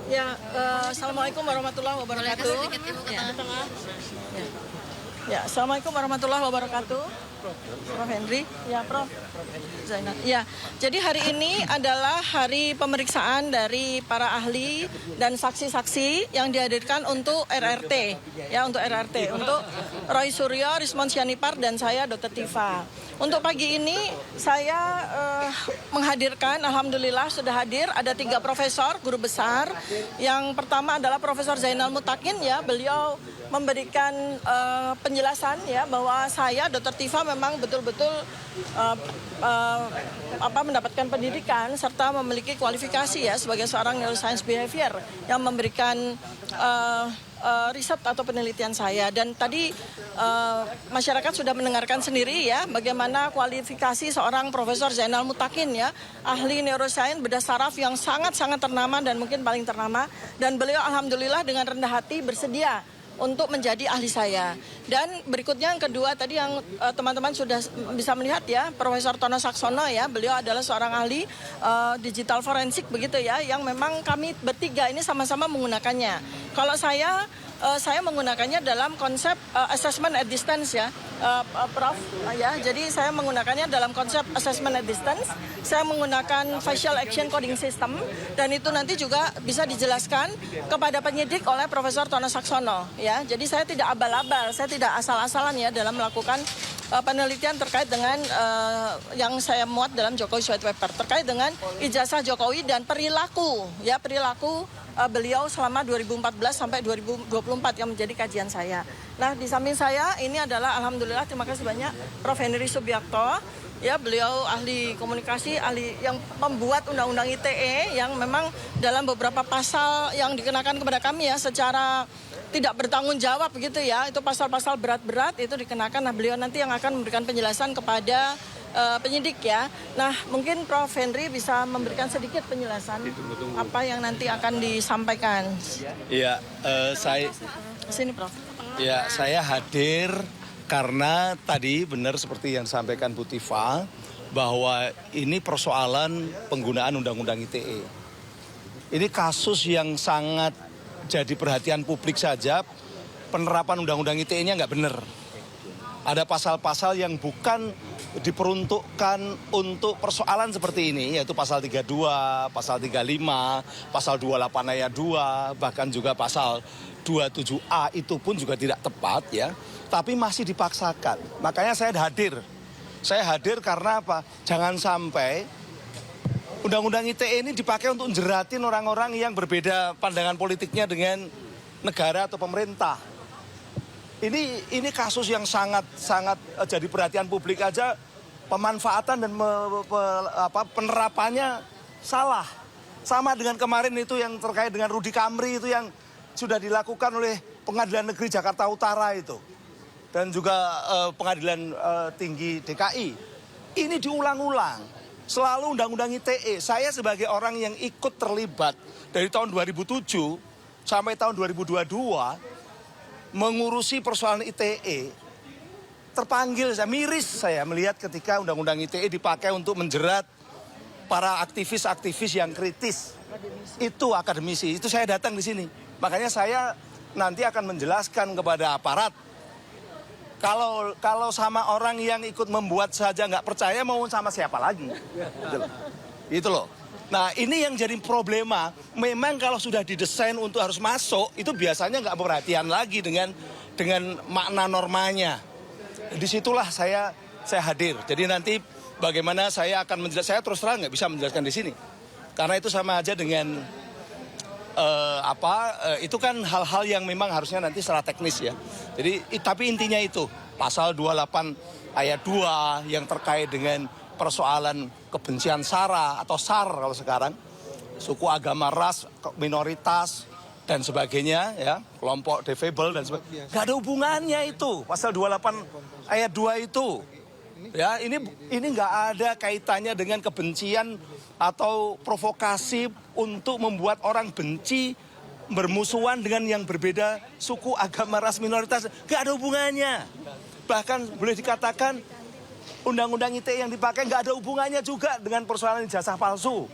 Ya, Assalamualaikum warahmatullahi wabarakatuh. Ya, Assalamualaikum warahmatullahi wabarakatuh. Prof. Henry, ya Prof. Zainal. Ya, jadi hari ini adalah hari pemeriksaan dari para ahli dan saksi-saksi yang dihadirkan untuk RRT, ya untuk RRT, untuk Roy Suryo, Rismon Sianipar, dan saya Dr. Tifa. Untuk pagi ini saya menghadirkan, alhamdulillah sudah hadir, ada 3 profesor, guru besar. Yang pertama adalah Profesor Zainal Mutakin, ya beliau memberikan penjelasan ya bahwa saya Dr. Tifa memang betul-betul mendapatkan pendidikan serta memiliki kualifikasi ya sebagai seorang neuroscience behavior yang memberikan riset atau penelitian saya. Dan tadi masyarakat sudah mendengarkan sendiri ya bagaimana kualifikasi seorang Profesor Zainal Mutakin ya, ahli neuroscience bedah saraf yang sangat-sangat ternama dan mungkin paling ternama, dan beliau alhamdulillah dengan rendah hati bersedia untuk menjadi ahli saya. Dan berikutnya yang kedua tadi yang teman-teman sudah bisa melihat ya, Profesor Tono Saksono ya, beliau adalah seorang ahli digital forensik begitu ya, yang memang kami bertiga ini sama-sama menggunakannya. Kalau saya menggunakannya dalam konsep assessment at distance ya, Prof. Ya, jadi saya menggunakannya dalam konsep assessment at distance. Saya menggunakan facial action coding system, dan itu nanti juga bisa dijelaskan kepada penyidik oleh Profesor Tono Saksono. Ya, jadi saya tidak abal-abal, saya tidak asal-asalan ya dalam melakukan penelitian terkait dengan yang saya muat dalam Jokowi White Paper terkait dengan ijazah Jokowi dan perilaku beliau selama 2014 sampai 2024 yang menjadi kajian saya. Nah, di samping saya ini adalah alhamdulillah terima kasih banyak Prof. Henry Subiakto. Ya, beliau ahli komunikasi, ahli yang membuat undang-undang ITE yang memang dalam beberapa pasal yang dikenakan kepada kami ya secara tidak bertanggung jawab begitu ya, itu pasal-pasal berat-berat itu dikenakan. Nah, beliau nanti yang akan memberikan penjelasan kepada penyidik ya. Nah, mungkin Prof. Henry bisa memberikan sedikit penjelasan apa yang nanti akan disampaikan. Iya, Sini Prof. Ya, saya hadir karena tadi benar seperti yang disampaikan Bu Tifa bahwa ini persoalan penggunaan Undang-Undang ITE. Ini kasus yang sangat jadi perhatian publik saja, penerapan Undang-Undang ITE-nya nggak benar. Ada pasal-pasal yang bukan diperuntukkan untuk persoalan seperti ini, yaitu pasal 32, pasal 35, pasal 28 ayat 2, bahkan juga pasal 27A itu pun juga tidak tepat ya, tapi masih dipaksakan. Makanya saya hadir. Saya hadir karena apa? Jangan sampai Undang-Undang ITE ini dipakai untuk jeratin orang-orang yang berbeda pandangan politiknya dengan negara atau pemerintah. Ini kasus yang sangat jadi perhatian publik aja, pemanfaatan dan penerapannya salah. Sama dengan kemarin itu yang terkait dengan Rudy Kamri itu yang sudah dilakukan oleh Pengadilan Negeri Jakarta Utara itu. Dan juga Pengadilan Tinggi DKI. Ini diulang-ulang. Selalu Undang-Undang ITE. Saya sebagai orang yang ikut terlibat dari tahun 2007 sampai tahun 2022 mengurusi persoalan ITE, terpanggil, saya miris saya melihat ketika Undang-Undang ITE dipakai untuk menjerat para aktivis-aktivis yang kritis. Itu akademisi, itu saya datang di sini. Makanya saya nanti akan menjelaskan kepada aparat. Kalau sama orang yang ikut membuat saja nggak percaya, mau sama siapa lagi? Itu loh. Nah, ini yang jadi problema. Memang kalau sudah didesain untuk harus masuk, itu biasanya nggak perhatian lagi dengan makna normanya. Disitulah saya hadir. Jadi nanti bagaimana saya akan menjelaskan, saya terus terang nggak bisa menjelaskan di sini. Karena itu sama aja dengan itu kan hal-hal yang memang harusnya nanti secara teknis ya. Jadi tapi intinya itu pasal 28 ayat 2 yang terkait dengan persoalan kebencian SARA atau SAR kalau sekarang, suku, agama, ras, minoritas dan sebagainya ya, kelompok defable dan sebagainya. Gak ada hubungannya itu pasal 28 ayat 2 itu. Ya, ini nggak ada kaitannya dengan kebencian atau provokasi untuk membuat orang benci, bermusuhan dengan yang berbeda suku, agama, ras, minoritas. Nggak ada hubungannya. Bahkan boleh dikatakan Undang-Undang ITE yang dipakai nggak ada hubungannya juga dengan persoalan ijazah palsu.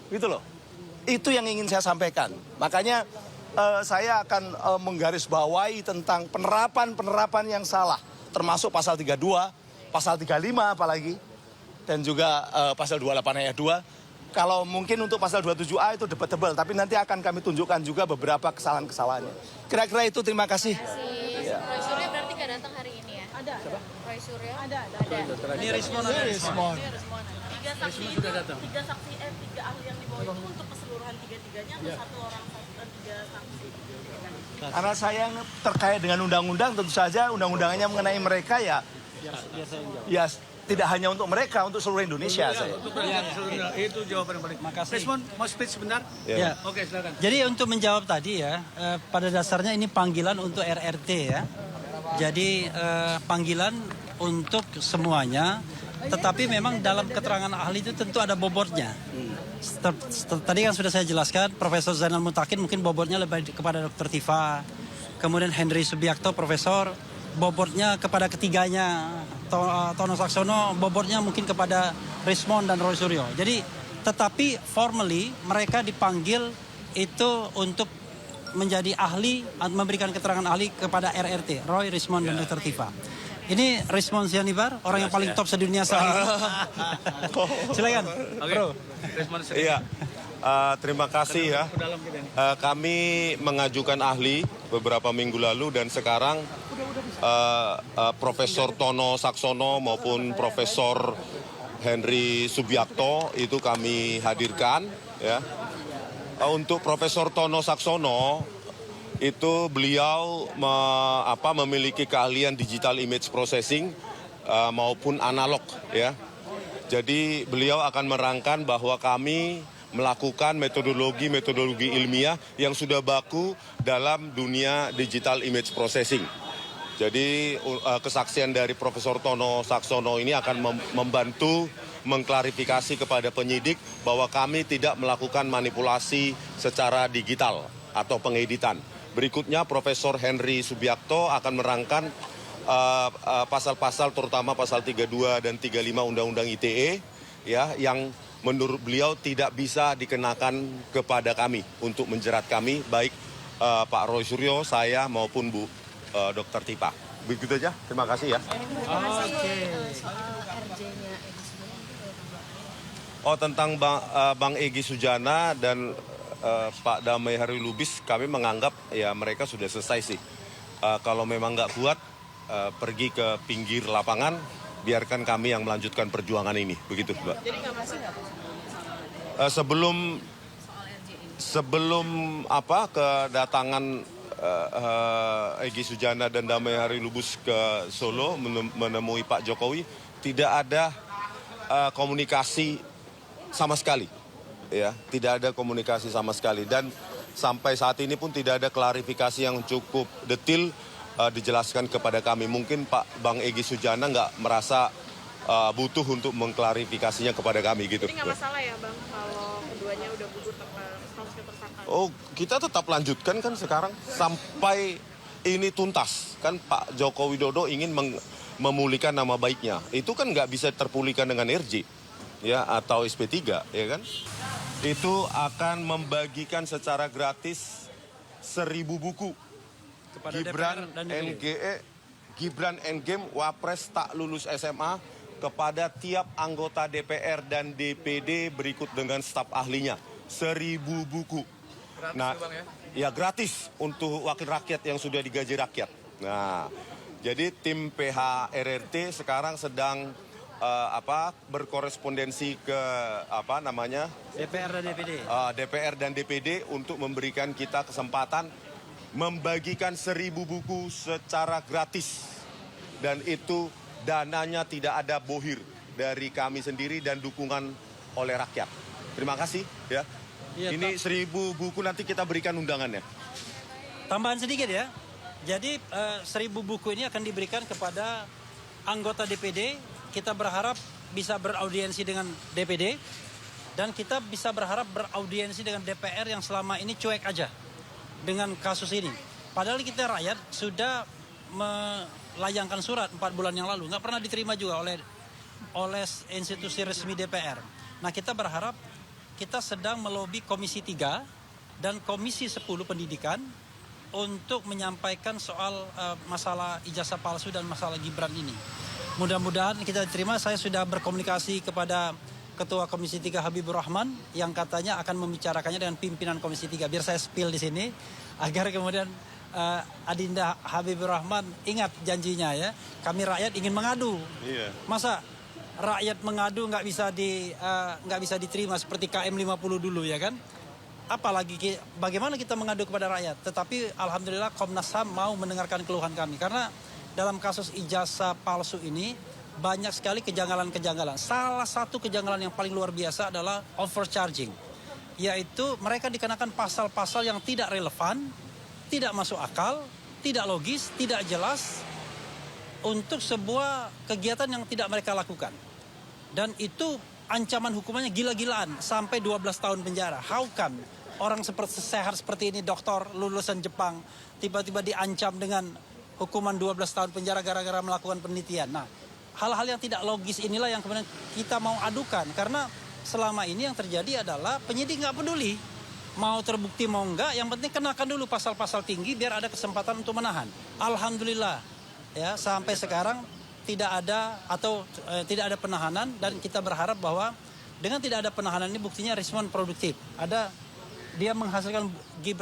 Gitu loh. Itu yang ingin saya sampaikan. Makanya saya akan menggarisbawahi tentang penerapan yang salah. Termasuk pasal 32, pasal 35 apalagi. Dan juga pasal 28 ayat 2. Kalau mungkin untuk pasal 27A itu debatable. Tapi nanti akan kami tunjukkan juga beberapa kesalahan-kesalahannya. Kira-kira itu, terima kasih. Roy Suryo berarti nggak datang hari ini ya? Ada. Roy Suryo? Ada. Ini Rismon ada Rismon. Tiga saksi itu, tiga ahli yang dibawa itu untuk keseluruhan tiga-tiganya atau satu orang tiga saksi? Karena saya terkait dengan undang-undang, tentu saja undang-undangannya mengenai mereka ya tidak hanya untuk mereka, untuk seluruh Indonesia. Itu jawaban yang paling. Makasih. Rismon, mau speech sebentar? Ya. Oke, silakan. Jadi untuk menjawab tadi ya, pada dasarnya ini panggilan untuk RRT ya. Jadi panggilan untuk semuanya, tetapi memang dalam keterangan ahli itu tentu ada bobotnya. Tadi kan sudah saya jelaskan, Profesor Zainal Mutakin mungkin bobotnya lebih kepada Dr. Tifa. Kemudian Henry Subiakto, Profesor, bobotnya kepada ketiganya. Tono Saksono, bobotnya mungkin kepada Rismon dan Roy Suryo. Jadi tetapi formally mereka dipanggil itu untuk menjadi ahli, memberikan keterangan ahli kepada RRT, Roy, Rismon, dan Dr. Tifa. Ini Rismon Sianibar, orang yang paling top sedunia saat ini. Silakan, Bro. Iya, terima kasih ya. Kami mengajukan ahli beberapa minggu lalu dan sekarang Profesor Tono Saksono maupun Profesor Henry Subiakto itu kami hadirkan ya. Untuk Profesor Tono Saksono itu beliau memiliki keahlian digital image processing maupun analog ya. Jadi beliau akan merangkan bahwa kami melakukan metodologi ilmiah yang sudah baku dalam dunia digital image processing. Jadi kesaksian dari Profesor Tono Saksono ini akan membantu mengklarifikasi kepada penyidik bahwa kami tidak melakukan manipulasi secara digital atau pengeditan. Berikutnya Profesor Henry Subiakto akan merangkan pasal-pasal terutama pasal 32 dan 35 Undang-Undang ITE ya yang menurut beliau tidak bisa dikenakan kepada kami untuk menjerat kami baik Pak Roy Suryo, saya maupun Bu Dr. Tifa. Begitu aja, terima kasih ya. Oh, tentang Bang Egy Sujana dan Pak Damai Hari Lubis, kami menganggap ya mereka sudah selesai sih. Kalau memang nggak kuat, pergi ke pinggir lapangan, biarkan kami yang melanjutkan perjuangan ini. Begitu, Mbak. Jadi nggak masih nggak? Sebelum kedatangan Egy Sujana dan Damai Hari Lubis ke Solo menemui Pak Jokowi, tidak ada komunikasi sama sekali, ya, tidak ada komunikasi sama sekali dan sampai saat ini pun tidak ada klarifikasi yang cukup detail dijelaskan kepada kami. Mungkin Bang Egy Sujana nggak merasa butuh untuk mengklarifikasinya kepada kami gitu. Jadi nggak masalah ya Bang kalau keduanya udah gugur status tersangka? Oh, kita tetap lanjutkan kan sekarang sampai ini tuntas. Kan Pak Joko Widodo ingin memulihkan nama baiknya. Itu kan nggak bisa terpulihkan dengan RJ ya atau SP3 ya kan. Itu akan membagikan secara gratis 1000 buku Kepada Gibran DPR dan DPD. Gibran Endgame Wapres tak lulus SMA kepada tiap anggota DPR dan DPD berikut dengan staf ahlinya. 1000 buku. Gratis nah, Bang ya? Ya gratis untuk wakil rakyat yang sudah digaji rakyat. Nah, jadi tim PH RRT sekarang sedang berkorespondensi ke DPR dan DPD. DPR dan DPD untuk memberikan kita kesempatan membagikan 1000 buku secara gratis. Dan itu dananya tidak ada bohir dari kami sendiri dan dukungan oleh rakyat. Terima kasih ya. Ya, ini 1000 buku nanti kita berikan undangannya. Tambahan sedikit ya. Jadi 1000 buku ini akan diberikan kepada anggota DPD. Kita berharap bisa beraudiensi dengan DPD. Dan kita bisa berharap beraudiensi dengan DPR yang selama ini cuek aja dengan kasus ini. Padahal kita rakyat sudah melayangkan surat 4 bulan yang lalu. Nggak pernah diterima juga oleh institusi resmi DPR. Nah kita berharap kita sedang melobi Komisi 3 dan Komisi 10 Pendidikan untuk menyampaikan soal masalah ijazah palsu dan masalah Gibran ini. Mudah-mudahan kita terima. Saya sudah berkomunikasi kepada Ketua Komisi 3 Habibur Rahman yang katanya akan membicarakannya dengan pimpinan Komisi 3. Biar saya spill di sini agar kemudian Adinda Habibur Rahman ingat janjinya ya. Kami rakyat ingin mengadu. Iya. Masa rakyat mengadu nggak bisa diterima seperti KM 50 dulu ya kan? Apalagi bagaimana kita mengadu kepada rakyat. Tetapi alhamdulillah Komnas HAM mau mendengarkan keluhan kami karena dalam kasus ijazah palsu ini banyak sekali kejanggalan-kejanggalan. Salah satu kejanggalan yang paling luar biasa adalah overcharging. Yaitu mereka dikenakan pasal-pasal yang tidak relevan, tidak masuk akal, tidak logis, tidak jelas untuk sebuah kegiatan yang tidak mereka lakukan. Dan itu ancaman hukumannya gila-gilaan sampai 12 tahun penjara. How come orang sehat seperti ini, dokter lulusan Jepang, tiba-tiba diancam dengan hukuman 12 tahun penjara gara-gara melakukan penelitian. Nah, hal-hal yang tidak logis inilah yang kemudian kita mau adukan. Karena selama ini yang terjadi adalah penyidik nggak peduli. Mau terbukti mau enggak, yang penting kenakan dulu pasal-pasal tinggi biar ada kesempatan untuk menahan. Alhamdulillah, ya sampai sekarang tidak ada penahanan dan kita berharap bahwa dengan tidak ada penahanan ini buktinya Rismon produktif. Dia menghasilkan Gibran